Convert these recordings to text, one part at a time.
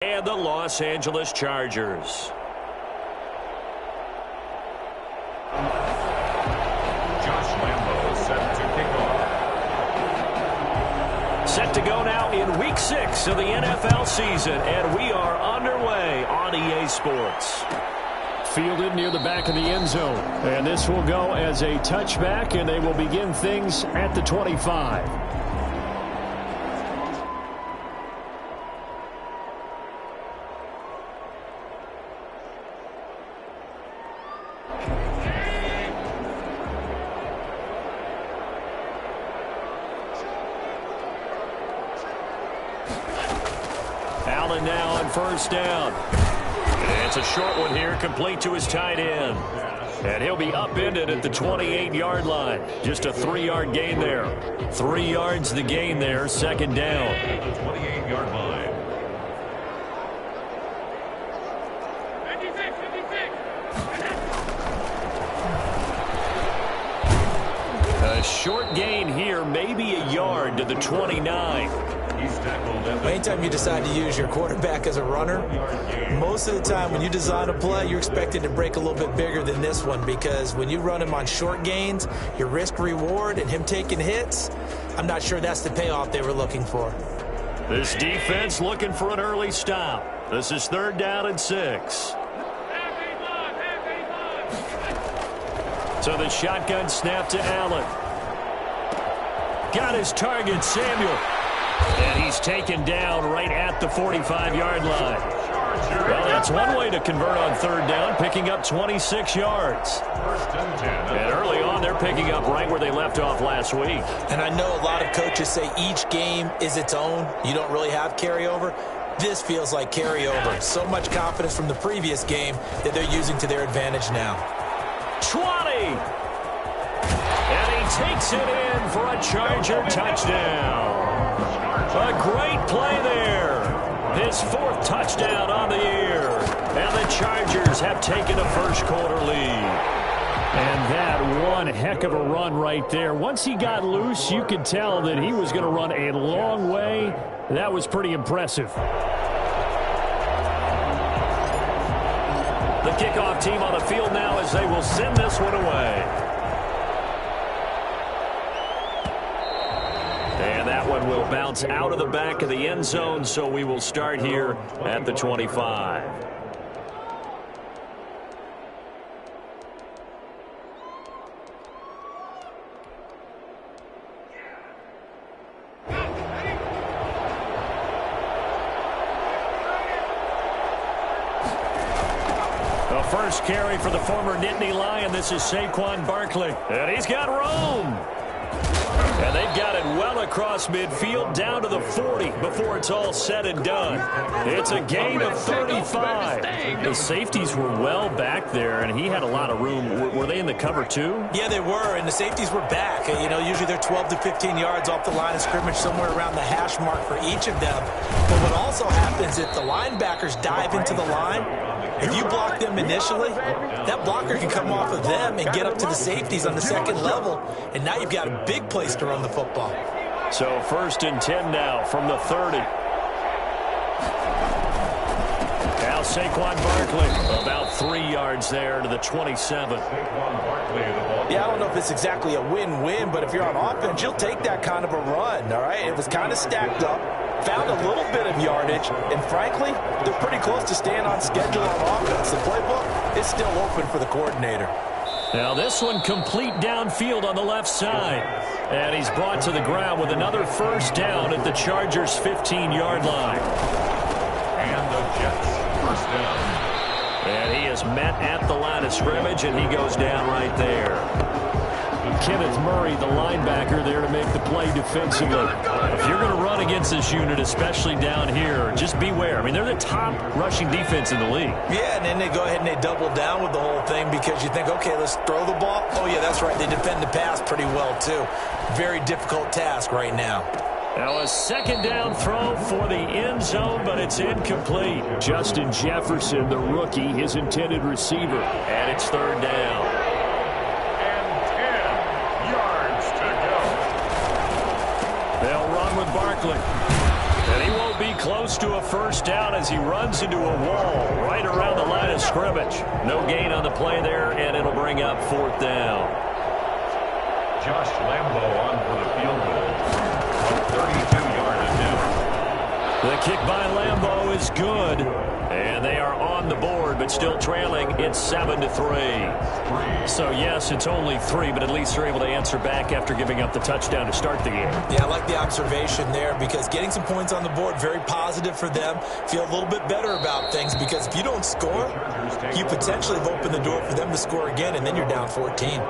And the Los Angeles Chargers. Josh Lambo set to kick off. Set to go now in Week 6 of the NFL season, and we are underway on EA Sports. Fielded near the back of the end zone, and this will go as a touchback, and they will begin things at the 25. Allen now on first down. It's a short one here, complete to his tight end. And he'll be upended at the 28-yard line. Just a 3-yard gain there. 3 yards the gain there, second down. The 28-yard line. A short gain here, maybe a yard to the 29. Anytime you decide to use your quarterback as a runner, most of the time when you design a play, you're expected to break a little bit bigger than this one, because when you run him on short gains, your risk-reward and him taking hits, I'm not sure that's the payoff they were looking for. This defense looking for an early stop. This is 3rd down and 6. So the shotgun snap to Allen. Got his target, Samuel. And he's taken down right at the 45-yard line. Well, that's one way to convert on 3rd down, picking up 26 yards. And early on, they're picking up right where they left off last week. And I know a lot of coaches say each game is its own. You don't really have carryover. This feels like carryover. So much confidence from the previous game that they're using to their advantage now. 20! And he takes it in for a Charger touchdown. A great play there. His 4th touchdown on the year. And the Chargers have taken a first-quarter lead. And that one heck of a run right there. Once he got loose, you could tell that he was going to run a long way. That was pretty impressive. The kickoff team on the field now as they will send this one away. And that one will bounce out of the back of the end zone, so we will start here at the 25. The first carry for the former Nittany Lion. This is Saquon Barkley. And he's got room. And they've got it well across midfield down to the 40 before it's all said and done. It's a gain of 35. The safeties were well back there, and he had a lot of room. Were they in the cover too? Yeah, they were, and the safeties were back. You know, usually they're 12 to 15 yards off the line of scrimmage, somewhere around the hash mark for each of them. But what also happens if the linebackers dive into the line, if you block them initially, that blocker can come off of them and get up to the safeties on the second level, and now you've got a big place to run the football. So 1st and 10 now from the 30. Now Saquon Barkley about 3 yards there to the 27. Yeah, I don't know if it's exactly a win-win, but if you're on offense, you'll take that kind of a run, all right? It was kind of stacked up, found a little bit of yardage, and frankly, they're pretty close to staying on schedule on offense. The playbook is still open for the coordinator. Now this one complete downfield on the left side. And he's brought to the ground with another first down at the Chargers' 15-yard line. And the Jets first down. And he is met at the line of scrimmage, and he goes down right there. Kenneth Murray, the linebacker, there to make the play defensively. If you're going to run against this unit, especially down here, just beware. I mean, they're the top rushing defense in the league. Yeah, and then they go ahead and they double down with the whole thing because you think, okay, let's throw the ball. Oh, yeah, that's right. They defend the pass pretty well, too. Very difficult task right now. Now a second down throw for the end zone, but it's incomplete. Justin Jefferson, the rookie, his intended receiver. And it's 3rd down. They'll run with Barkley. And he won't be close. close to a first down as he runs into a wall right around the line of scrimmage. No gain on the play there, and it'll bring up 4th down. Josh Lambo on for the field goal. A 32-yard attempt. The kick by Lambo is good. And they are on the board, but still trailing. It's 7-3. So, yes, it's only 3, but at least they're able to answer back after giving up the touchdown to start the game. Yeah, I like the observation there because getting some points on the board, very positive for them. Feel a little bit better about things because if you don't score, you potentially have opened the door for them to score again, and then you're down 14.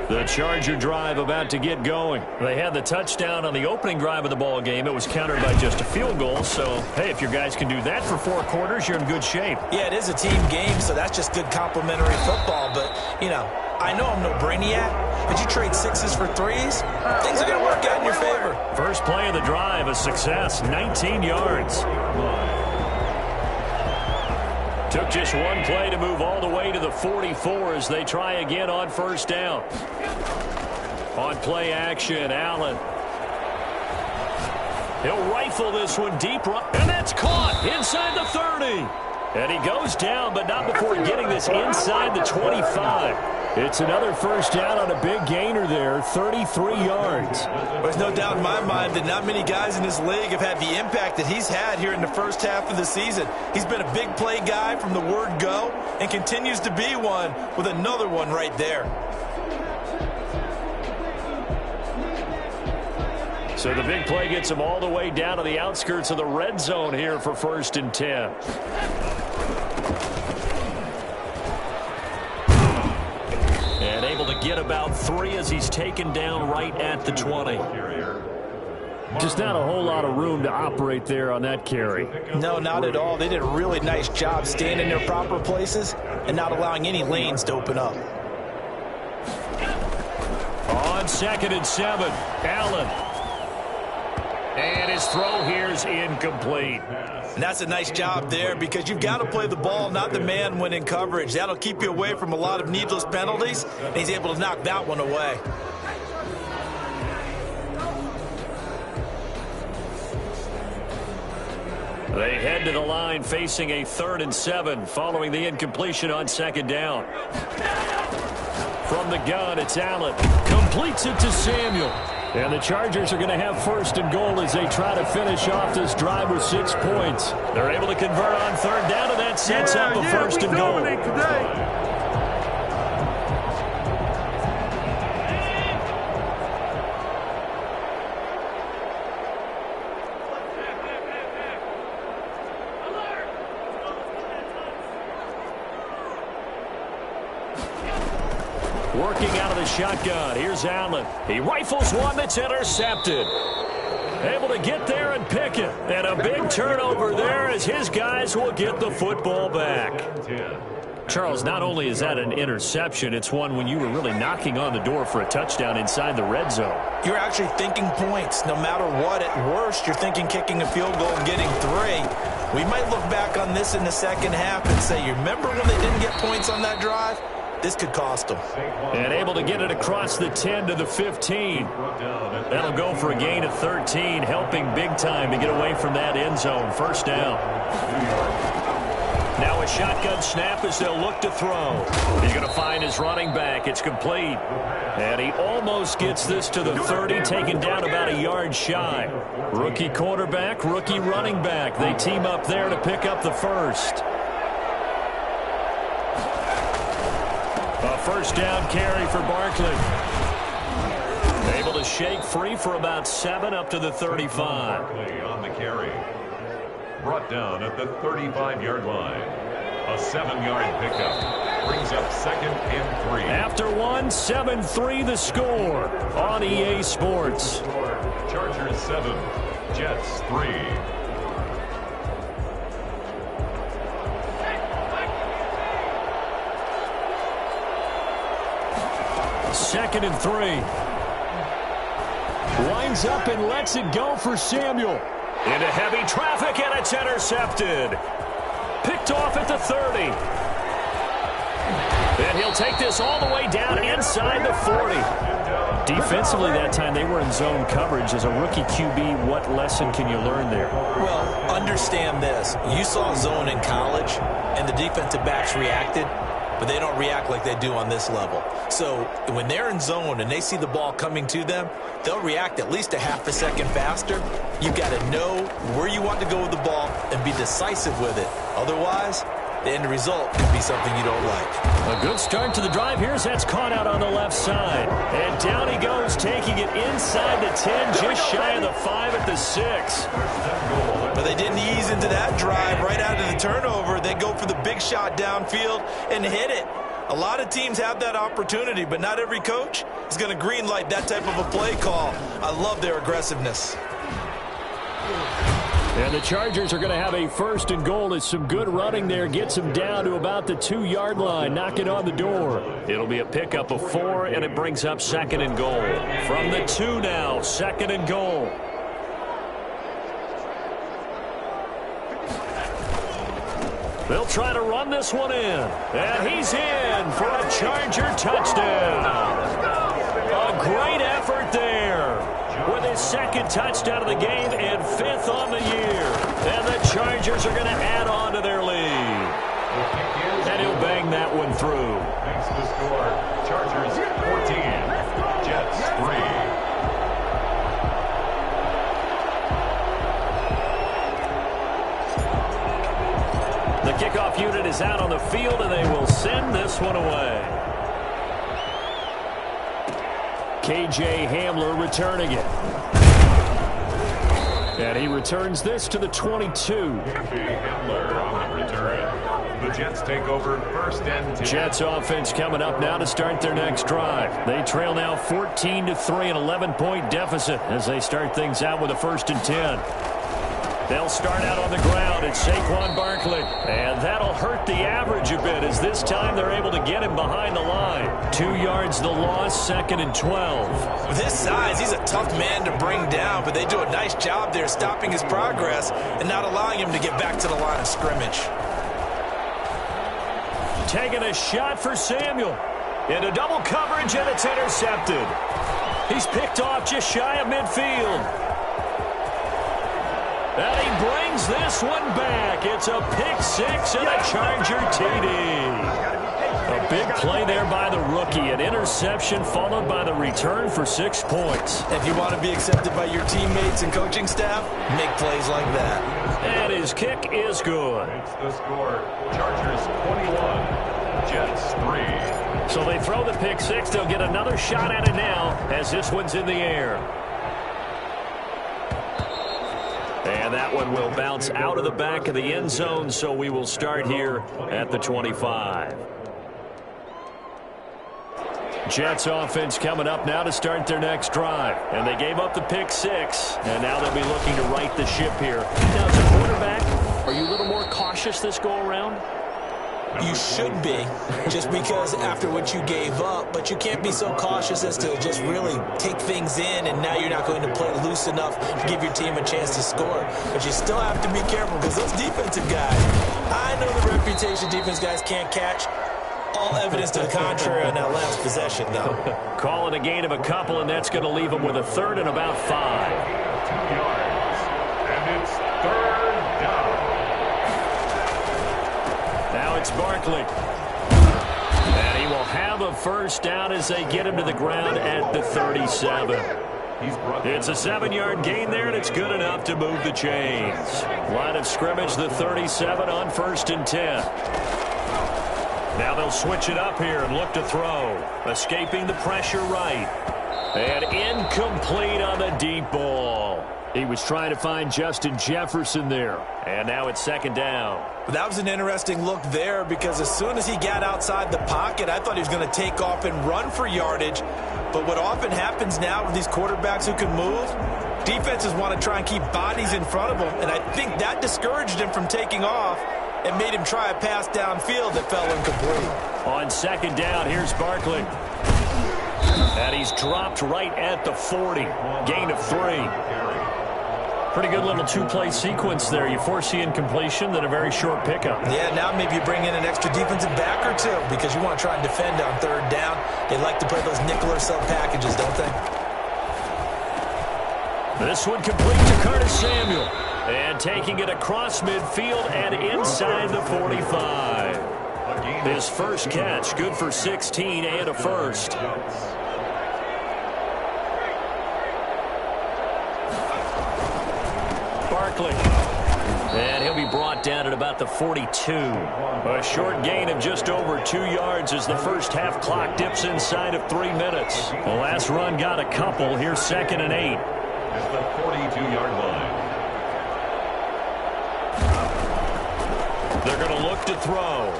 The Charger drive about to get going. They had the touchdown on the opening drive of the ball game. It was countered by just a field goal. So, hey, if your guys can do that for 4 quarters, you're in good shape. Yeah, it is a team game, so that's just good complimentary football. But, you know, I know I'm no brainiac, but you trade 6s for 3s, things are going to work out in your favor. First play of the drive, a success, 19 yards. Took just one play to move all the way to the 44 as they try again on first down. On play action, Allen. He'll rifle this one deep, and that's caught inside the 30. And he goes down, but not before getting this inside the 25. It's another first down on a big gainer there, 33 yards. There's no doubt in my mind that not many guys in this league have had the impact that he's had here in the first half of the season. He's been a big play guy from the word go and continues to be one with another one right there. So the big play gets him all the way down to the outskirts of the red zone here for 1st and 10. And able to get about 3 as he's taken down right at the 20. Just not a whole lot of room to operate there on that carry. No, not at all. They did a really nice job staying in their proper places and not allowing any lanes to open up. On 2nd and 7, Allen. And his throw here is incomplete. And that's a nice job there because you've got to play the ball, not the man when in coverage. That'll keep you away from a lot of needless penalties, and he's able to knock that one away. They head to the line facing a 3rd and 7 following the incompletion on 2nd down. From the gun, it's Allen. Completes it to Samuel. And the Chargers are going to have 1st and goal as they try to finish off this drive with 6 points. They're able to convert on 3rd down, and that sets up a 1st and goal. Working out of the shotgun. Here's Allen. He rifles one that's intercepted. Able to get there and pick it. And a big turnover there as his guys will get the football back. Charles, not only is that an interception, it's one when you were really knocking on the door for a touchdown inside the red zone. You're actually thinking points. No matter what, at worst, you're thinking kicking a field goal and getting 3. We might look back on this in the second half and say, you remember when they didn't get points on that drive? This could cost them. And able to get it across the 10 to the 15. That'll go for a gain of 13, helping big time to get away from that end zone. 1st down. Now a shotgun snap as they'll look to throw. He's going to find his running back. It's complete. And he almost gets this to the 30, taken down about a yard shy. Rookie quarterback, rookie running back. They team up there to pick up the 1st. A 1st down carry for Barkley. Able to shake free for about 7 up to the 35. Barkley on the carry. Brought down at the 35-yard line. A 7-yard pickup. Brings up 2nd and 3. After 1, 7-3 the score on EA Sports. Chargers 7, Jets 3. 2nd and 3. Winds up and lets it go for Samuel. Into heavy traffic, and it's intercepted. Picked off at the 30. And he'll take this all the way down inside the 40. Defensively that time, they were in zone coverage. As a rookie QB, what lesson can you learn there? Well, understand this. You saw zone in college, and the defensive backs reacted, but they don't react like they do on this level. So when they're in zone and they see the ball coming to them, they'll react at least a half a second faster. You've got to know where you want to go with the ball and be decisive with it. Otherwise, the end result could be something you don't like. A good start to the drive. Here's that's caught out on the left side. And down he goes, taking it inside the 10, just shy of the 5 at the 6. But they didn't ease into that drive right out of the turnover. They go for the big shot downfield and hit it. A lot of teams have that opportunity, but not every coach is going to green light that type of a play call. I love their aggressiveness. And the Chargers are going to have a 1st and goal. It's some good running there. Gets them down to about the 2-yard line. Knocking on the door. It'll be a pickup of 4, and it brings up 2nd and goal. From the 2 now, 2nd and goal. They'll try to run this one in. And he's in for a Charger touchdown. A great effort there. With his 2nd touchdown of the game and 5th on the year. And the Chargers are going to add on to their lead. And he'll bang that one through. Makes the score. Chargers 14, Jets 3. The kickoff unit is out on the field, and they will send this one away. K.J. Hamler returning it. And he returns this to the 22. K.J. Hamler on the return. The Jets take over 1st and 10. Jets offense coming up now to start their next drive. They trail now 14-3, an 11-point deficit as they start things out with a 1st and 10. They'll start out on the ground. It's Saquon Barkley. And that'll hurt the average a bit as this time they're able to get him behind the line. 2 yards the loss, 2nd and 12. With his size, he's a tough man to bring down, but they do a nice job there stopping his progress and not allowing him to get back to the line of scrimmage. Taking a shot for Samuel. Into double coverage, and it's intercepted. He's picked off just shy of midfield. And he brings this one back. It's a pick 6 and a Charger TD. A big play there by the rookie. An interception followed by the return for 6 points. If you want to be accepted by your teammates and coaching staff, make plays like that. And his kick is good. Makes the score. Chargers 21, Jets 3. So they throw the pick 6. They'll get another shot at it now as this one's in the air. And that one will bounce out of the back of the end zone, so we will start here at the 25. Jets offense coming up now to start their next drive. And they gave up the pick 6, and now they'll be looking to right the ship here. Now, as a quarterback, are you a little more cautious this go-around? You should be, just because after what you gave up, but you can't be so cautious as to just really take things in, and now you're not going to play loose enough to give your team a chance to score. But you still have to be careful because those defensive guys, I know the reputation defense guys can't catch. All evidence to the contrary on that last possession, though. Calling a gain of a couple, and that's going to leave them with a 3rd and about 5. 2 yards, and it's 3rd down. Now it's Barkley. And he will have a 1st down as they get him to the ground at the 37. It's a 7-yard gain there, and it's good enough to move the chains. Line of scrimmage, the 37 on 1st and 10. Now they'll switch it up here and look to throw. Escaping the pressure right. And incomplete on the deep ball. He was trying to find Justin Jefferson there. And now it's 2nd down. That was an interesting look there because as soon as he got outside the pocket, I thought he was going to take off and run for yardage. But what often happens now with these quarterbacks who can move, defenses want to try and keep bodies in front of them. And I think that discouraged him from taking off and made him try a pass downfield that fell incomplete. On 2nd down, here's Barkley. And he's dropped right at the 40. Gain of 3. Pretty good little two-play sequence there. You force the incompletion, then a very short pickup. Yeah, now maybe you bring in an extra defensive back or two because you want to try and defend on third down. They like to play those nickel or sub packages, don't they? This one complete to Curtis Samuel. And taking it across midfield and inside the 45. His first catch, good for 16 and a first. Barkley. And he'll be brought down at about the 42. A short gain of just over 2 yards as the first half clock dips inside of 3 minutes. The last run got a couple. Here's 2nd and 8. At the 42-yard line. They're going to look to throw.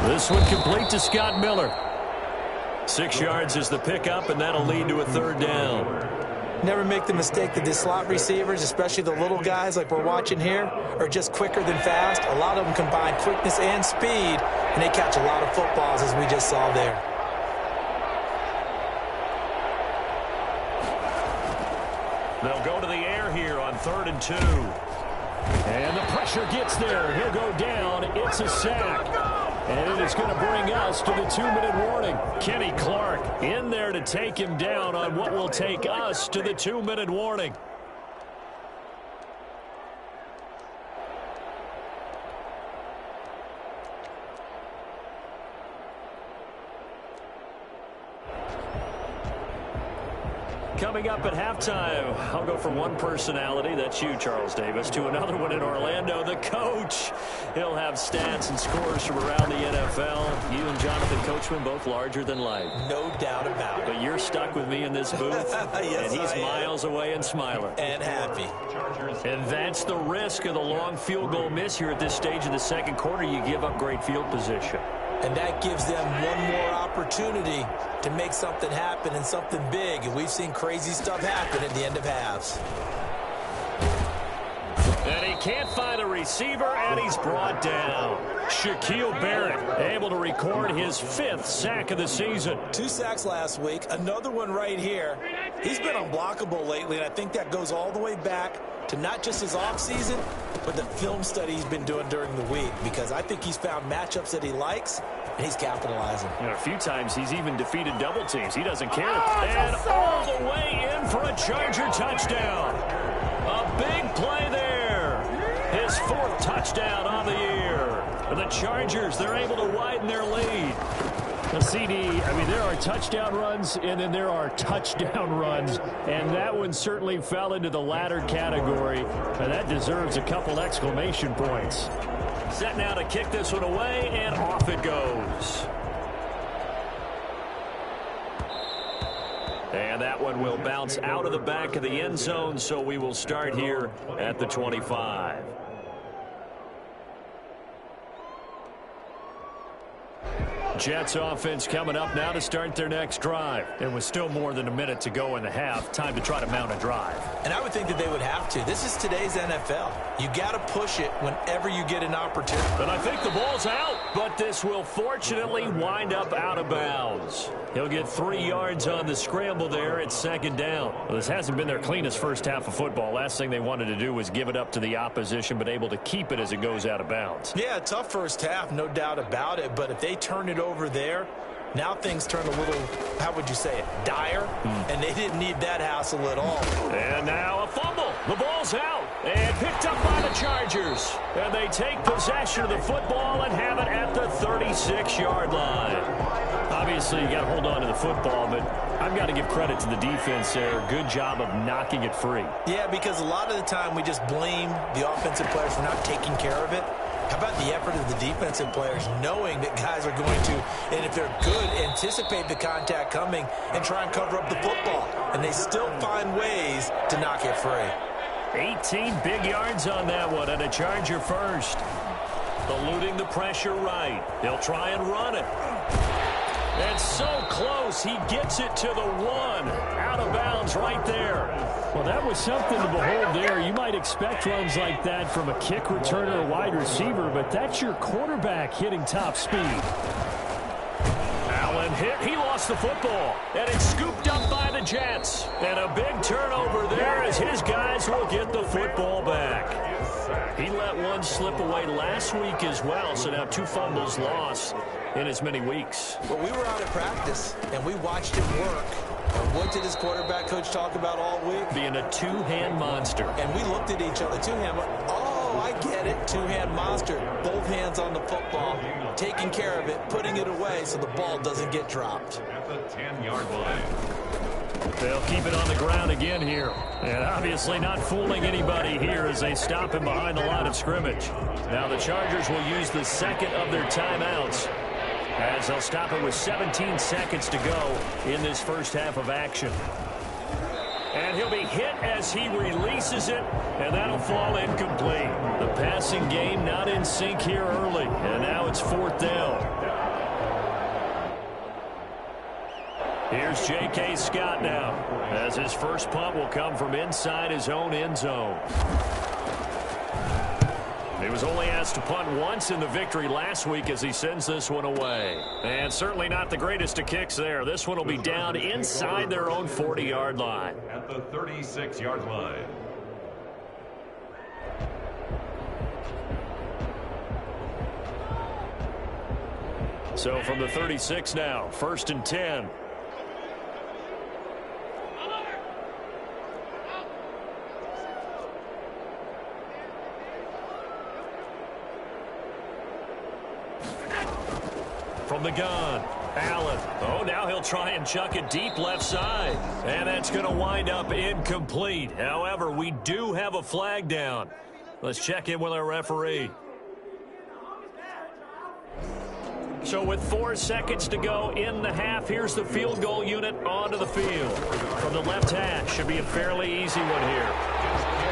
This one complete to Scott Miller. 6 yards is the pickup, and that'll lead to a third down. Never make the mistake that the slot receivers, especially the little guys like we're watching here, are just quicker than fast. A lot of them combine quickness and speed, and they catch a lot of footballs, as we just saw there. They'll go to the air here on 3rd and 2. And the pressure gets there. He'll go down. It's a sack. And it is going to bring us to the 2-minute warning. Kenny Clark in there to take him down on what will take us to the 2-minute warning. Coming up at halftime, I'll go from one personality, that's you, Charles Davis, to another one in Orlando, the coach. He'll have stats and scores from around the NFL. You and Jonathan Coachman, both larger than life. No doubt about it. But you're stuck with me in this booth, yes, and he's miles away and smiling. And happy. And that's the risk of the long field goal miss here at this stage of the second quarter. You give up great field position. And that gives them one more opportunity to make something happen and something big. And we've seen crazy stuff happen at the end of halves. And he can't find a receiver, and he's brought down. Shaquille Barrett able to record his 5th sack of the season. 2 sacks last week, another one right here. He's been unblockable lately, and I think that goes all the way back to not just his offseason, but the film study he's been doing during the week, because I think he's found matchups that he likes, and he's capitalizing. And a few times he's even defeated double teams. He doesn't care. And all the way in for a Charger touchdown. A big play there. His 4th touchdown on the year. The Chargers, they're able to widen their lead. The CD, I mean, there are touchdown runs, and then there are touchdown runs, and that one certainly fell into the latter category, and that deserves a couple exclamation points. Set now to kick this one away, and off it goes. And that one will bounce out of the back of the end zone, so we will start here at the 25. Jets offense coming up now to start their next drive. It was still more than a minute to go in the half. Time to try to mount a drive. And I would think that they would have to. This is today's NFL. You got to push it whenever you get an opportunity. And I think the ball's out, but this will fortunately wind up out of bounds. He'll get 3 yards on the scramble there at 2nd down. Well, this hasn't been their cleanest first half of football. Last thing they wanted to do was give it up to the opposition, but able to keep it as it goes out of bounds. Yeah, tough first half, no doubt about it. But if they turn it over there, now things turn a little, how would you say it, dire? And they didn't need that hassle at all. And now a fumble. The ball's out and picked up by the Chargers. And they take possession of the football and have it at the 36-yard line. Obviously, you got to hold on to the football, but I've got to give credit to the defense there. Good job of knocking it free. Yeah, because a lot of the time we just blame the offensive players for not taking care of it. How about the effort of the defensive players knowing that guys are going to, and if they're good, anticipate the contact coming and try and cover up the football. And they still find ways to knock it free. 18 big yards on that one, and a Charger first. Eluding the pressure right. They'll try and run it. And so close, he gets it to the 1. Out of bounds right there. Well, that was something to behold there. You might expect runs like that from a kick returner or wide receiver, but that's your quarterback hitting top speed. Allen hit. He lost lost the football, and it's scooped up by the Jets. And a big turnover there as his guys will get the football back. He let one slip away last week as well, so now 2 fumbles lost in as many weeks. Well, we were out at practice, and we watched him work. And what did his quarterback coach talk about all week? Being a two-hand monster. And we looked at each other, two-hand, oh, I get it, two-hand monster. Both hands on the football, taking care of it, putting it away so the ball doesn't get dropped. At the 10-yard line. They'll keep it on the ground again here. And obviously not fooling anybody here as they stop him behind the line of scrimmage. Now the Chargers will use the second of their timeouts as they'll stop it with 17 seconds to go in this first half of action. And he'll be hit as he releases it, and that'll fall incomplete. The passing game not in sync here early, and now it's 4th down. Here's J.K. Scott now, as his first punt will come from inside his own end zone. He was only asked to punt once in the victory last week as he sends this one away. And certainly not the greatest of kicks there. This one will be down inside their own 40-yard line. At the 36-yard line. So from the 36 now, 1st and 10. From the gun, Allen. Oh, now he'll try and chuck it deep left side. And that's going to wind up incomplete. However, we do have a flag down. Let's check in with our referee. So with 4 seconds to go in the half, here's the field goal unit onto the field. From the left hash, should be a fairly easy one here.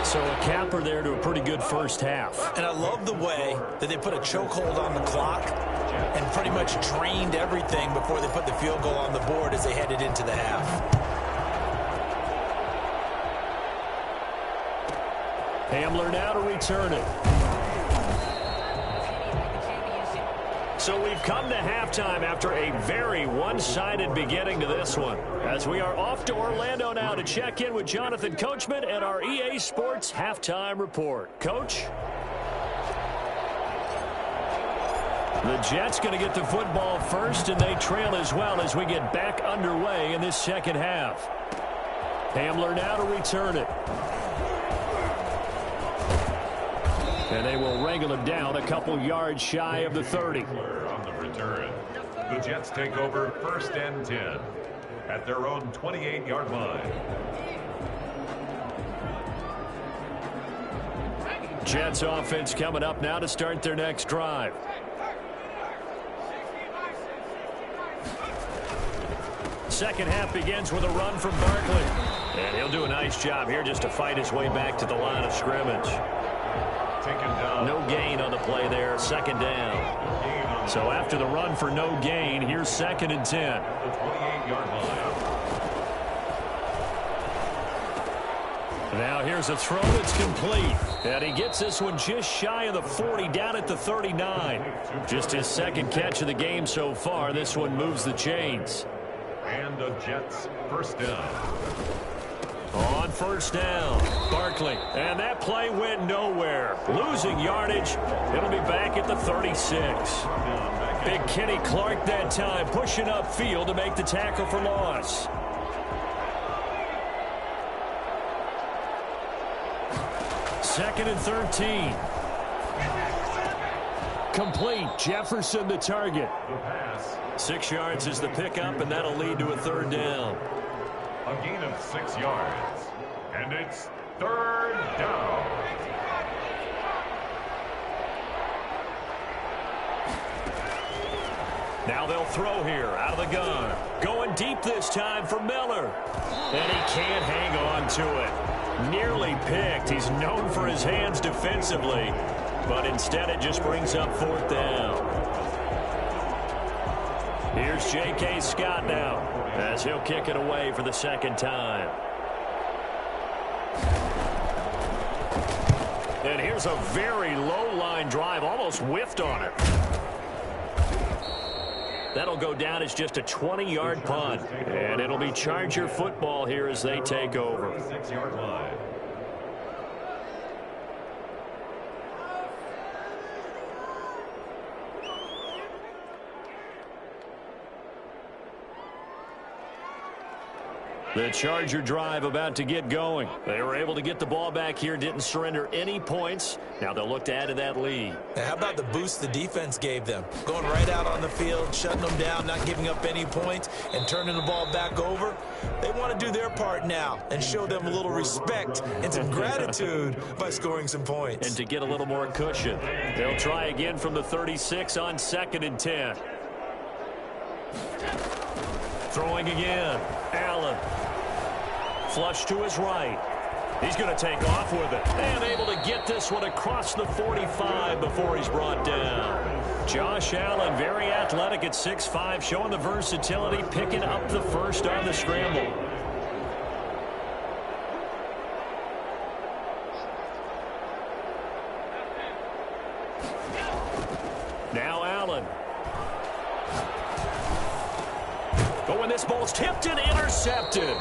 So a capper there to a pretty good first half. And I love the way that they put a chokehold on the clock and pretty much drained everything before they put the field goal on the board as they headed into the half. Hamler now to return it. So we've come to halftime after a very one-sided beginning to this one. As we are off to Orlando now to check in with Jonathan Coachman and our EA Sports Halftime Report. Coach? The Jets going to get the football first, and they trail as well as we get back underway in this second half. Hamler now to return it. And they will wrangle it down a couple yards shy of the 30. On the return, the Jets take over 1st and 10 at their own 28-yard line. Jets offense coming up now to start their next drive. Second half begins with a run from Barkley. And he'll do a nice job here just to fight his way back to the line of scrimmage. No gain on the play there, 2nd down. So after the run for no gain, here's 2nd and 10. The 28-yard line. Now here's a throw that's complete. And he gets this one just shy of the 40, down at the 39. Just his 2nd catch of the game so far. This one moves the chains. And the Jets 1st down. On 1st down, Barkley. And that play went nowhere. Losing yardage. It'll be back at the 36. Big Kenny Clark that time, pushing upfield to make the tackle for loss. Second and 13. Complete. Jefferson the target. 6 yards is the pickup, and that'll lead to a 3rd down. A gain of 6 yards. And it's 3rd down. Now they'll throw here out of the gun. Going deep this time for Miller. And he can't hang on to it. Nearly picked. He's known for his hands defensively. But instead it just brings up 4th down. Here's J.K. Scott now as he'll kick it away for the 2nd time. And here's a very low line drive, almost whiffed on it. That'll go down as just a 20-yard punt. And it'll be Charger football here as they take over. 6-yard line. The Charger drive about to get going. They were able to get the ball back here, didn't surrender any points. Now they'll look to add to that lead. Now, how about the boost the defense gave them? Going right out on the field, shutting them down, not giving up any points, and turning the ball back over. They want to do their part now and show them a little respect and some gratitude by scoring some points. And to get a little more cushion. They'll try again from the 36 on 2nd and 10. Throwing again. Allen. Flush to his right. He's going to take off with it. And able to get this one across the 45 before he's brought down. Josh Allen, very athletic at 6'5", showing the versatility, picking up the first on the scramble. Now Allen. But when this ball's tipped and intercepted,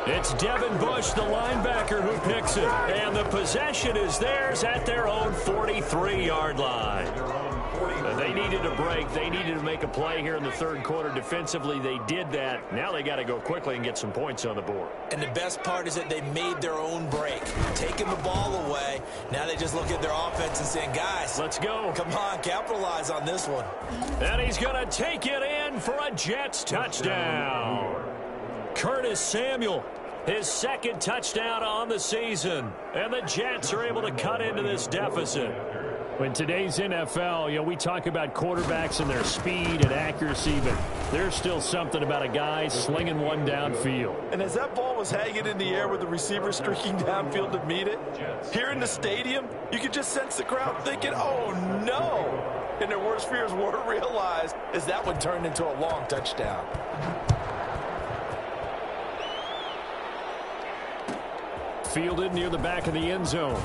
it's Devin Bush, the linebacker, who picks it. And the possession is theirs at their own 43-yard line. They needed a break. They needed to make a play here in the third quarter. Defensively, they did that. Now they got to go quickly and get some points on the board. And the best part is that they made their own break, taking the ball away. Now they just look at their offense and saying, guys, let's go. Come on, capitalize on this one. And he's going to take it in for a Jets touchdown. Curtis Samuel, his second touchdown on the season. And the Jets are able to cut into this deficit. In today's NFL, we talk about quarterbacks and their speed and accuracy, but there's still something about a guy slinging one downfield. And as that ball was hanging in the air with the receiver streaking downfield to meet it, here in the stadium, you could just sense the crowd thinking, oh, no. And their worst fears were realized as that one turned into a long touchdown. Fielded near the back of the end zone.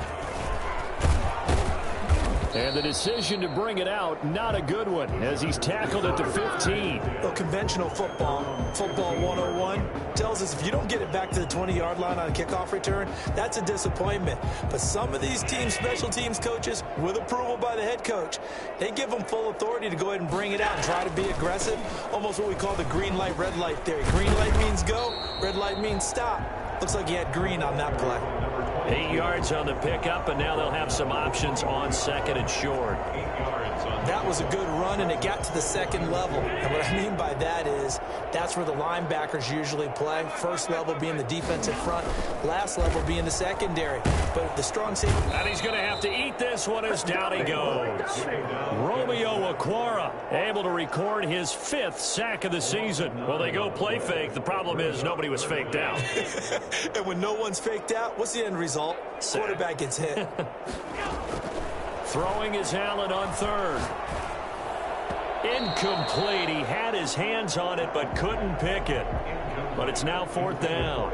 And the decision to bring it out, not a good one, as he's tackled at the 15. Well, conventional football 101, tells us if you don't get it back to the 20-yard line on a kickoff return, that's a disappointment. But some of these teams, special teams coaches, with approval by the head coach, they give them full authority to go ahead and bring it out and try to be aggressive, almost what we call the green light, red light theory. Green light means go, red light means stop. Looks like he had green on that play. 8 yards on the pickup, and now they'll have some options on 2nd and short. That was a good run, and it got to the second level. And what I mean by that is that's where the linebackers usually play. First level being the defensive front, last level being the secondary. But the strong safety. And he's going to have to eat this one as down he goes. Romeo Okwara able to record his 5th sack of the season. Well, they go play fake. The problem is nobody was faked out. And when no one's faked out, what's the end result? Quarterback gets hit. Throwing is Allen on 3rd. Incomplete. He had his hands on it but couldn't pick it. But it's now 4th down.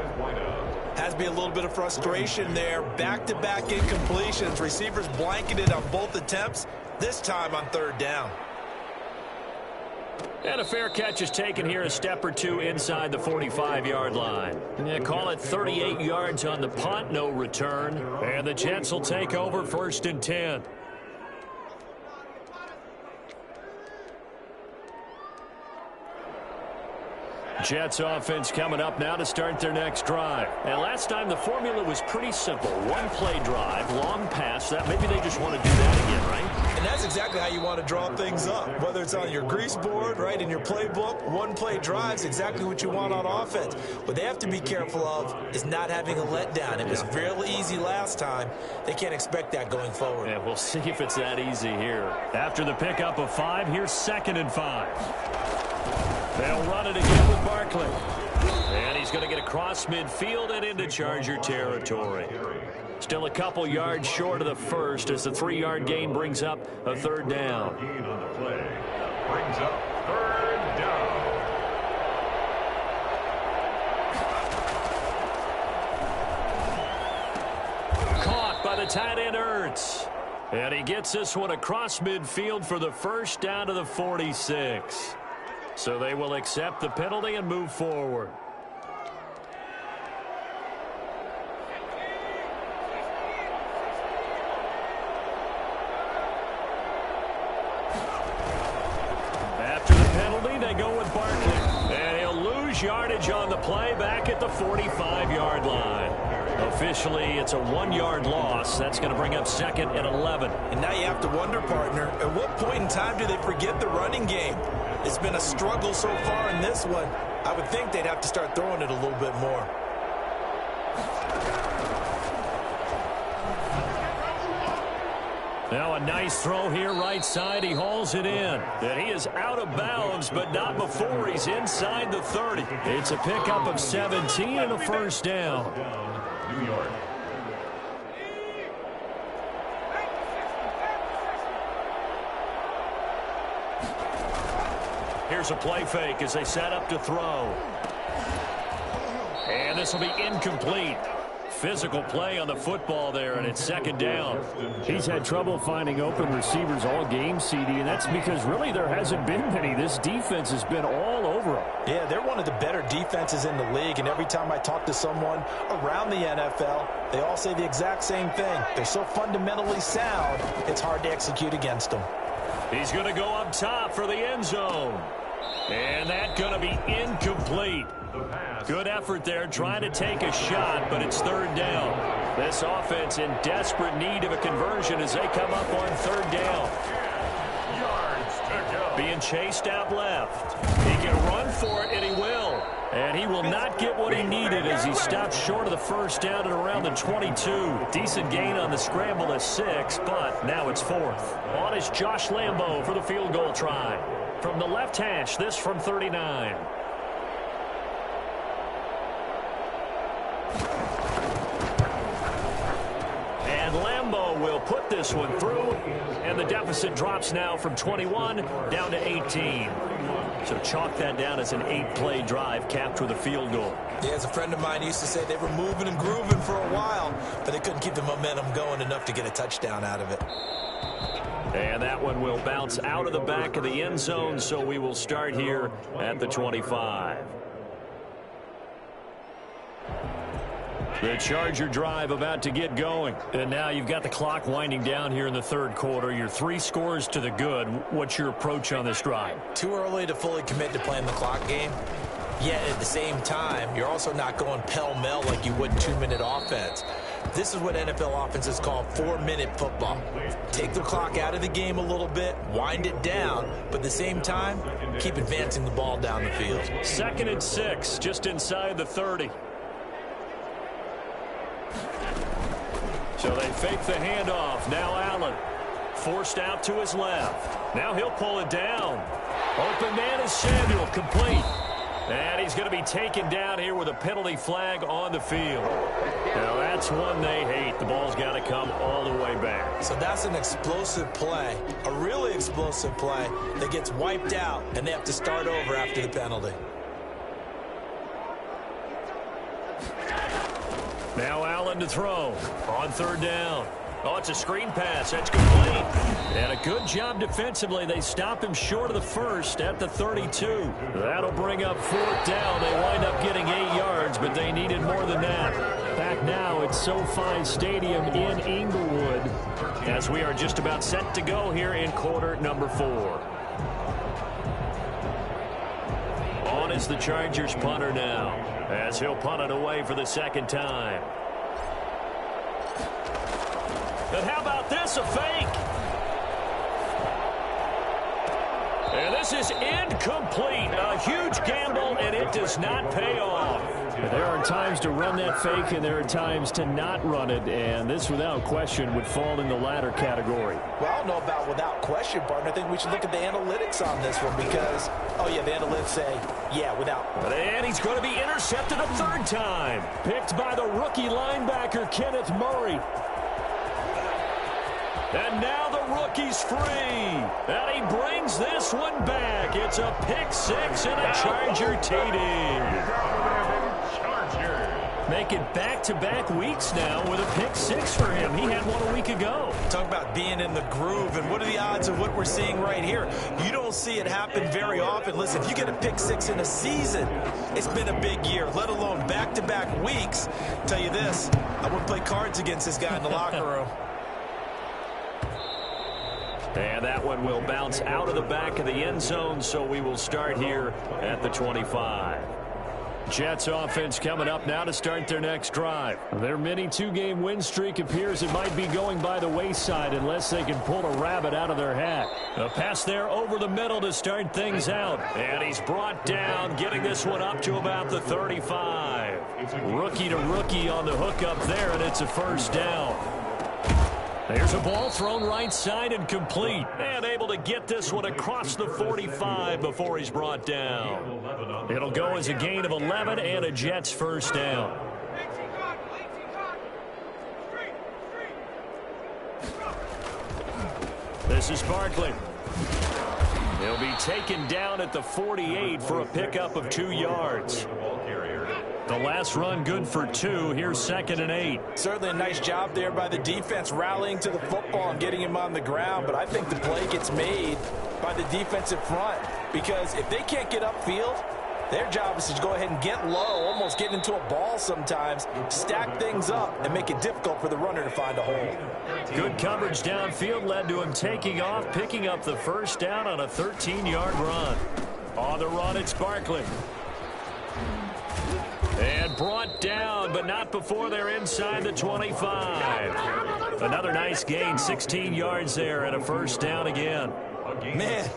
Has to be a little bit of frustration there. Back-to-back incompletions. Receivers blanketed on both attempts, this time on 3rd down. And a fair catch is taken here, a step or two inside the 45-yard line. And call it 38 yards on the punt, no return. And the Jets will take over 1st and 10. Jets offense coming up now to start their next drive. And last time the formula was pretty simple. One play drive, long pass. That maybe they just want to do that again, right? And that's exactly how you want to draw things up. Whether it's on your grease board, right, in your playbook, one play drive's exactly what you want on offense. What they have to be careful of is not having a letdown. It was real easy last time. They can't expect that going forward. Yeah, we'll see if it's that easy here. After the pickup of 5, here's 2nd and 5. They'll run it again with Barkley. And he's going to get across midfield and into Charger territory. Still a couple yards short of the first as the 3-yard gain brings up a 3rd down. Gain on the play brings up 3rd down. Caught by the tight end Ertz. And he gets this one across midfield for the first down to the 46. So they will accept the penalty and move forward. After the penalty, they go with Barkley. And he'll lose yardage on the play back at the 45-yard line. Officially, it's a 1-yard loss. That's going to bring up 2nd and 11. And now you have to wonder, partner, at what point in time do they forget the running game? It's been a struggle so far in this one. I would think they'd have to start throwing it a little bit more. Now a nice throw here right side. He hauls it in. And he is out of bounds, but not before he's inside the 30. It's a pickup of 17 and a first down. New York. Here's a play fake as they set up to throw. And this will be incomplete. Physical play on the football there, and it's 2nd down. He's had trouble finding open receivers all game, CD, and that's because really there hasn't been many. This defense has been all over him. Yeah, they're one of the better defenses in the league, and every time I talk to someone around the NFL, they all say the exact same thing. They're so fundamentally sound, it's hard to execute against them. He's going to go up top for the end zone. And that's going to be incomplete. Good effort there trying to take a shot, but it's 3rd down. This offense in desperate need of a conversion as they come up on 3rd down. Being chased out left. He can run for it, and he will. And he will not get what he needed as he stops short of the first down at around the 22. Decent gain on the scramble of 6, but now it's 4th. On is Josh Lambo for the field goal try. From the left hash, this from 39. And Lambo will put this one through, and the deficit drops now from 21 down to 18. So chalk that down as an 8-play drive capped with a field goal. Yeah, as a friend of mine used to say, they were moving and grooving for a while, but they couldn't keep the momentum going enough to get a touchdown out of it. And that one will bounce out of the back of the end zone, so we will start here at the 25. The Charger drive about to get going. And now you've got the clock winding down here in the 3rd quarter. You're 3 scores to the good. What's your approach on this drive? Too early to fully commit to playing the clock game. Yet at the same time, you're also not going pell-mell like you would 2-minute offense. This is what NFL offenses call 4-minute football. Take the clock out of the game a little bit, wind it down, but at the same time, keep advancing the ball down the field. 2nd and 6, just inside the 30. So they fake the handoff. Now Allen forced out to his left. Now he'll pull it down. Open man is Samuel, complete. And he's going to be taken down here with a penalty flag on the field. Now that's one they hate. The ball's got to come all the way back. So that's an explosive play, a really explosive play that gets wiped out, and they have to start over after the penalty. Now Allen to throw on 3rd down. Oh, it's a screen pass. That's complete. And a good job defensively. They stop him short of the first at the 32. That'll bring up 4th down. They wind up getting 8 yards, but they needed more than that. Back now at SoFi Stadium in Inglewood as we are just about set to go here in quarter number 4. On is the Chargers punter now as he'll punt it away for the 2nd time. And how about this, a fake? And this is incomplete. A huge gamble, and it does not pay off. There are times to run that fake, and there are times to not run it, and this, without question, would fall in the latter category. Well, I don't know about without question, partner. I think we should look at the analytics on this one because, oh, yeah, the analytics say, yeah, without. And he's going to be intercepted a 3rd time. Picked by the rookie linebacker, Kenneth Murray. And now the rookie's free. And he brings this one back. It's a pick 6 and a Charger TD. Make it back-to-back weeks now with a pick six for him. He had one a week ago. Talk about being in the groove, and what are the odds of what we're seeing right here? You don't see it happen very often. Listen, if you get a pick six in a season, it's been a big year, let alone back-to-back weeks. I'll tell you this, I wouldn't play cards against this guy in the locker room. And that one will bounce out of the back of the end zone, so we will start here at the 25. Jets offense coming up now to start their next drive. Their mini two-game win streak appears it might be going by the wayside unless they can pull a rabbit out of their hat. A pass there over the middle to start things out. And he's brought down, getting this one up to about the 35. Rookie to rookie on the hook up there, and it's a first down. There's a ball thrown right side and complete. And able to get this one across the 45 before he's brought down. It'll go as a gain of 11 and a Jets first down. This is Barkley. He'll be taken down at the 48 for a pickup of 2 yards. The last run good for 2. Here's 2nd and 8. Certainly a nice job there by the defense rallying to the football and getting him on the ground, but I think the play gets made by the defensive front because if they can't get upfield, their job is to go ahead and get low, almost get into a ball sometimes, stack things up, and make it difficult for the runner to find a hole. Good coverage downfield led to him taking off, picking up the first down on a 13-yard run. On the run, it's Barkley. And brought down, but not before they're inside the 25. Another nice gain, 16 yards there, and a first down again. Man,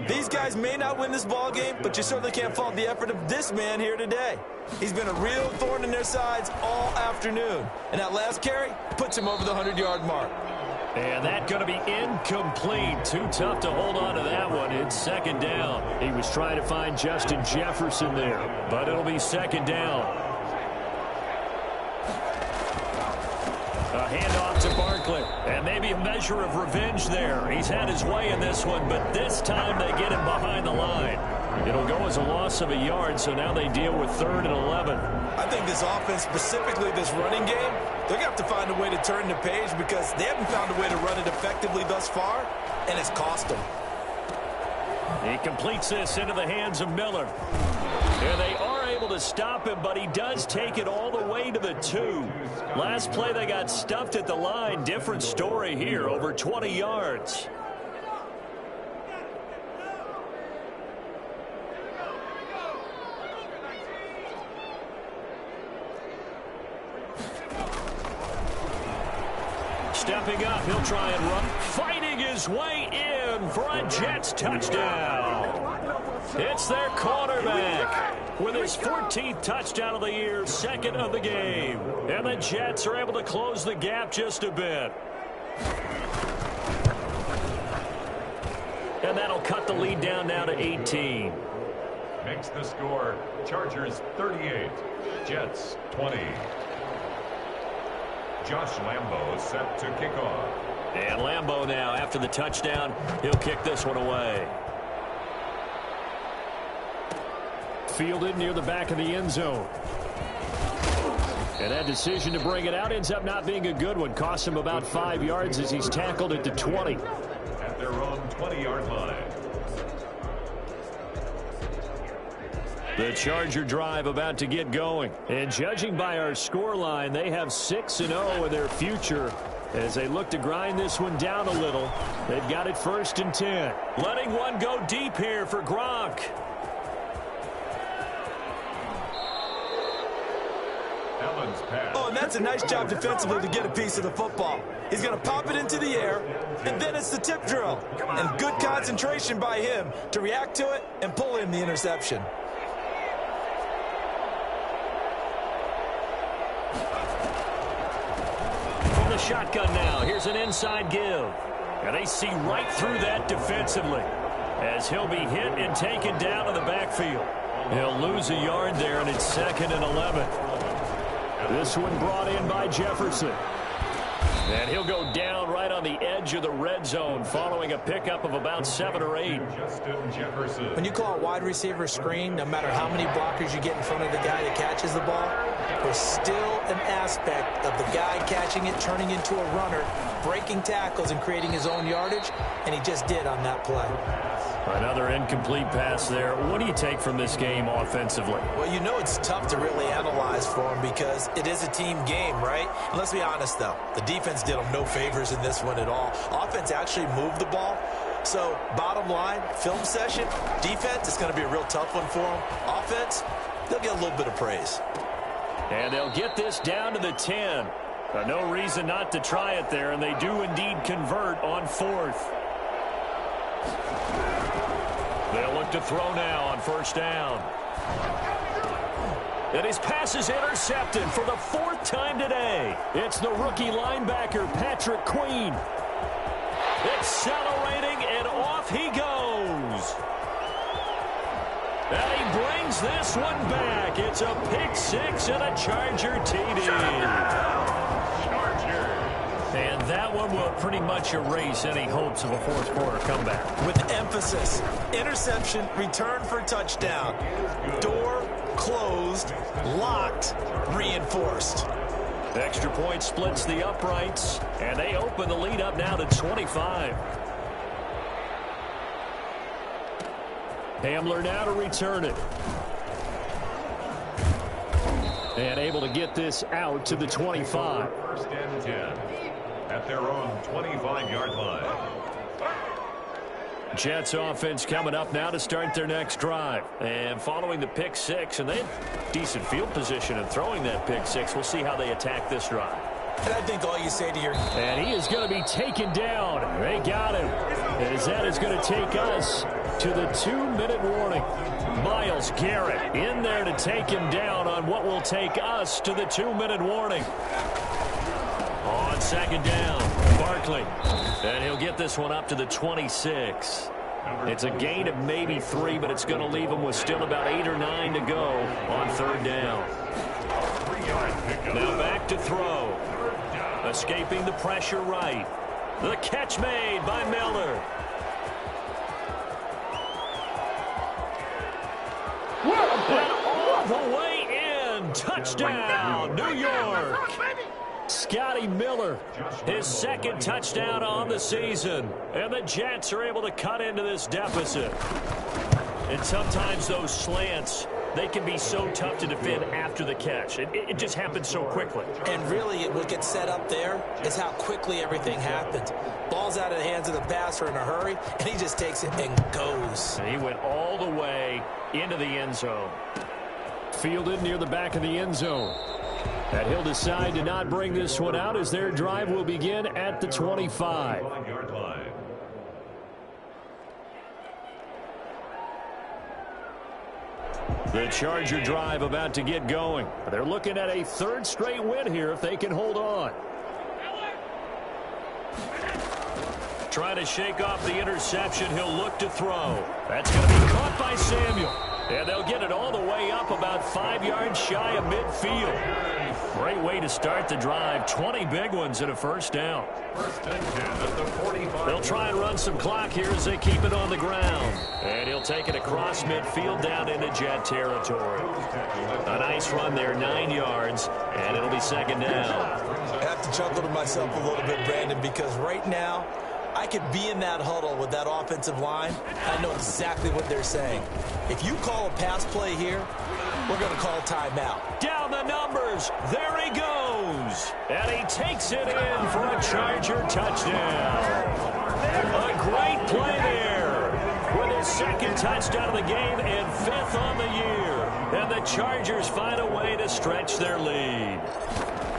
these guys may not win this ball game, but you certainly can't fault the effort of this man here today. He's been a real thorn in their sides all afternoon. And that last carry puts him over the 100-yard mark. And that's going to be incomplete. Too tough to hold on to that one. It's 2nd down. He was trying to find Justin Jefferson there, but it'll be 2nd down. A handoff to Barkley. And maybe a measure of revenge there. He's had his way in this one, but this time they get him behind the line. It'll go as a loss of a yard, so now they deal with 3rd and 11. I think this offense, specifically this running game, they're going to have to find a way to turn the page because they haven't found a way to run it effectively thus far, and it's cost them. He completes this into the hands of Miller. And they are able to stop him, but he does take it all the way to the 2. Last play they got stuffed at the line. Different story here, over 20 yards. Stepping up, he'll try and run. Fighting his way in for a Jets touchdown. It's their quarterback with his 14th touchdown of the year, 2nd of the game. And the Jets are able to close the gap just a bit. And that'll cut the lead down now to 18. Makes the score Chargers 38, Jets 20. Josh Lambo is set to kick off. And Lambo now, after the touchdown, he'll kick this one away. Fielded near the back of the end zone. And that decision to bring it out ends up not being a good one. Costs him about 5 yards as he's tackled at the 20. At their own 20-yard line. The Charger drive about to get going. And judging by our scoreline, they have 6-0 in their future as they look to grind this one down a little. They've got it 1st and 10. Letting one go deep here for Gronk. Oh, and that's a nice job defensively to get a piece of the football. He's going to pop it into the air, and then it's the tip drill. And good concentration by him to react to it and pull in the interception. From the shotgun now, here's an inside give. And they see right through that defensively as he'll be hit and taken down in the backfield. He'll lose a yard there, and it's 2nd and 11. This one brought in by Jefferson. And he'll go down right on the edge of the red zone following a pickup of about 7 or 8. Justin Jefferson. When you call a wide receiver screen, no matter how many blockers you get in front of the guy that catches the ball, there's still an aspect of the guy catching it, turning into a runner, breaking tackles and creating his own yardage, and he just did on that play. Another incomplete pass there. What do you take from this game offensively? Well, you know it's tough to really analyze for him because it is a team game, right? And let's be honest, though. The defense did them no favors in this one at all. Offense actually moved the ball. So, bottom line, film session, defense is going to be a real tough one for them. Offense, they'll get a little bit of praise. And they'll get this down to the 10. No reason not to try it there, and they do indeed convert on 4th. They'll look to throw now on 1st down. And his pass is intercepted for the 4th time today. It's the rookie linebacker, Patrick Queen. Accelerating, and off he goes. And he brings this one back. It's a pick 6 and a Charger TD. And that one will pretty much erase any hopes of a 4th quarter comeback. With emphasis, interception, return for touchdown. Door closed, locked, reinforced. Extra point splits the uprights, and they open the lead up now to 25. Hamler now to return it. And able to get this out to the 25. 1st and 10 at their own 25-yard line. Jets offense coming up now to start their next drive. And following the pick 6, and they had decent field position in throwing that pick 6. We'll see how they attack this drive. And I think all you say to your... And he is going to be taken down. They got him. As that is going to take us to the 2-minute warning. Myles Garrett in there to take him down on what will take us to the 2-minute warning. On 2nd down, Barkley. And he'll get this one up to the 26. It's a gain of maybe 3, but it's going to leave him with still about 8 or 9 to go on 3rd down. Now back to throw. Escaping the pressure right. The catch made by Miller. And all the way in. Touchdown, New York. Scotty Miller, his 2nd touchdown on the season. And the Jets are able to cut into this deficit. And sometimes those slants, they can be so tough to defend after the catch. It just happens so quickly. And really, what gets set up there is how quickly everything happens. Ball's out of the hands of the passer in a hurry, and he just takes it and goes. And he went all the way into the end zone. Fielded near the back of the end zone. And he'll decide to not bring this one out as their drive will begin at the 25. 25-yard line. The Charger drive about to get going. They're looking at a 3rd straight win here if they can hold on. Trying to shake off the interception. He'll look to throw. That's going to be caught by Samuel. And they'll get it all the way up about 5 yards shy of midfield. Great way to start the drive. 20 big ones and a 1st down. 1st and 10 at the 45. They'll try and run some clock here as they keep it on the ground. And he'll take it across midfield down into Jet territory. A nice run there, 9 yards, and it'll be 2nd down. I have to chuckle to myself a little bit, Brandon, because right now, I could be in that huddle with that offensive line. I know exactly what they're saying. If you call a pass play here, we're going to call timeout. Down the numbers. There he goes. And he takes it in for a Charger touchdown. A great play there. With his 2nd touchdown of the game and 5th on the year. And the Chargers find a way to stretch their lead.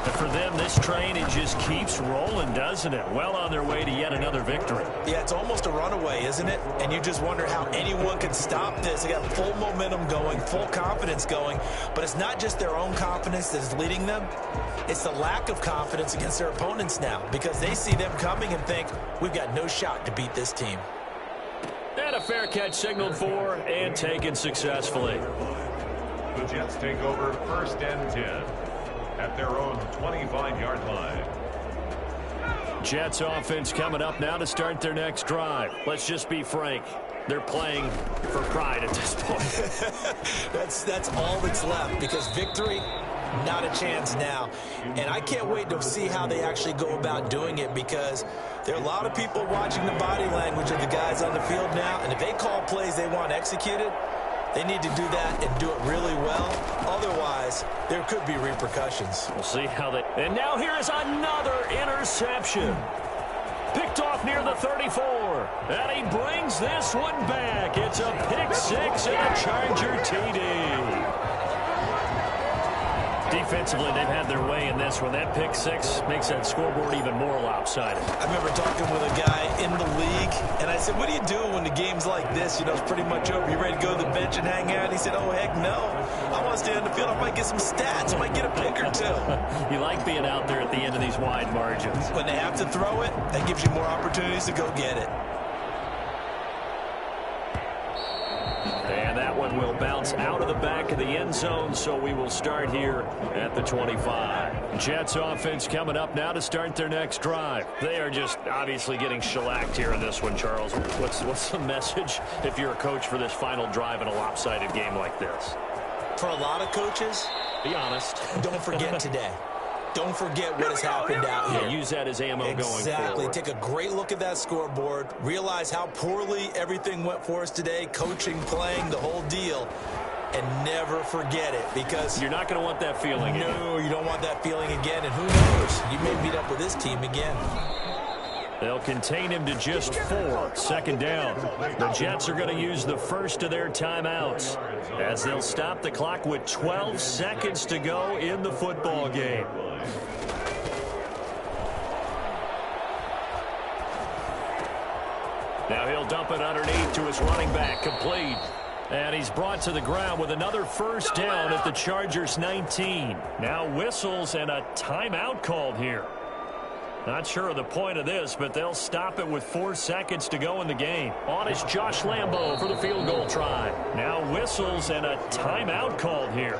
But for them, this train, it just keeps rolling, doesn't it? Well on their way to yet another victory. Yeah, it's almost a runaway, isn't it? And you just wonder how anyone can stop this. They got full momentum going, full confidence going. But it's not just their own confidence that is leading them. It's the lack of confidence against their opponents now because they see them coming and think, we've got no shot to beat this team. And a fair catch signaled for and taken successfully. The Jets take over 1st and 10 at their own 25-yard line. Jets offense coming up now to start their next drive. Let's just be frank. They're playing for pride at this point. That's all that's left, because victory, not a chance now. And I can't wait to see how they actually go about doing it, because there are a lot of people watching the body language of the guys on the field now, and if they call plays they want executed, they need to do that and do it really well. Otherwise, there could be repercussions. We'll see how they... And now here is another interception. Picked off near the 34. And he brings this one back. It's a pick six and a Charger TD. Defensively, they've had their way in this one. That pick six makes that scoreboard even more lopsided. I remember talking with a guy in the league, and I said, what do you do when the game's like this? You know, it's pretty much over. You ready to go to the bench and hang out? He said, oh, heck no. I want to stay on the field. I might get some stats. I might get a pick or two. You like being out there at the end of these wide margins. When they have to throw it, that gives you more opportunities to go get it. And that one will bounce out of the back of the end zone, so we will start here at the 25. Jets offense coming up now to start their next drive. They are just obviously getting shellacked here in this one, Charles. What's the message if you're a coach for this final drive in a lopsided game like this? For a lot of coaches, be honest. Don't forget today. Don't forget what has happened out here. Yeah, use that as ammo going forward. Exactly. Take a great look at that scoreboard. Realize how poorly everything went for us today. Coaching, playing, the whole deal. And never forget it, because you're not going to want that feeling again. No, you don't want that feeling again. And who knows? You may meet up with this team again. They'll contain him to just 4. Second down. The Jets are going to use the first of their timeouts as they'll stop the clock with 12 seconds to go in the football game. Now he'll dump it underneath to his running back, complete. And he's brought to the ground with another first down at the Chargers 19. Now whistles and a timeout called here. Not sure of the point of this, but they'll stop it with 4 seconds to go in the game. On is Josh Lambo for the field goal try. Now whistles and a timeout called here.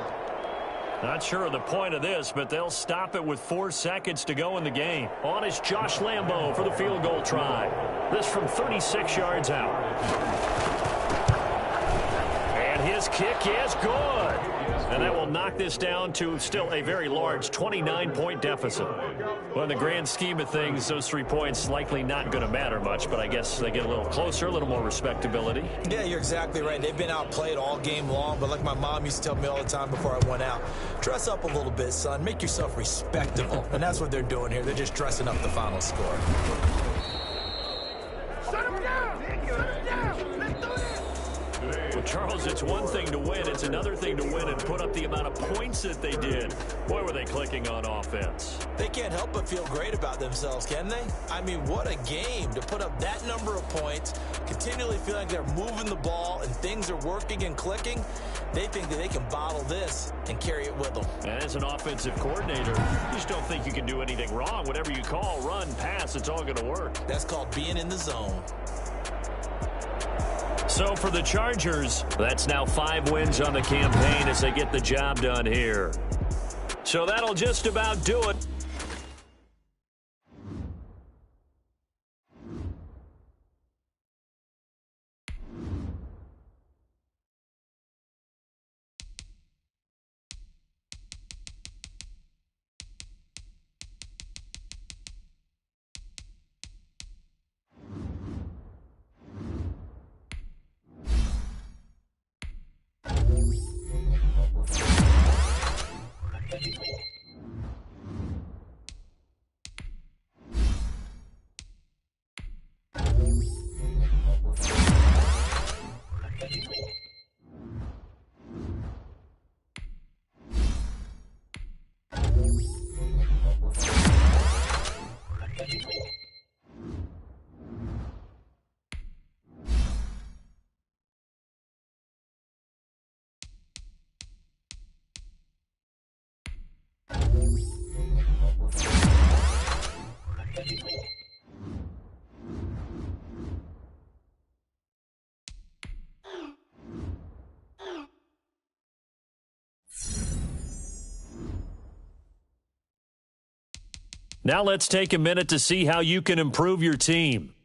Not sure of the point of this, but they'll stop it with 4 seconds to go in the game. On is Josh Lambo for the field goal try. This from 36 yards out. And his kick is good. And that will knock this down to still a very large 29-point deficit. Well, in the grand scheme of things, those 3 points likely not going to matter much, but I guess they get a little closer, a little more respectability. Yeah, you're exactly right. They've been outplayed all game long, but like my mom used to tell me all the time before I went out, dress up a little bit, son. Make yourself respectable. And that's what they're doing here. They're just dressing up the final score. Well, Charles, it's one thing to win. It's another thing to win and put up the amount of points that they did. Boy, were they clicking on offense. They can't help but feel great about themselves, can they? I mean, what a game to put up that number of points, continually feeling like they're moving the ball and things are working and clicking. They think that they can bottle this and carry it with them. And as an offensive coordinator, you just don't think you can do anything wrong. Whatever you call, run, pass, it's all going to work. That's called being in the zone. So for the Chargers, that's now 5 wins on the campaign as they get the job done here. So that'll just about do it. Now let's take a minute to see how you can improve your team.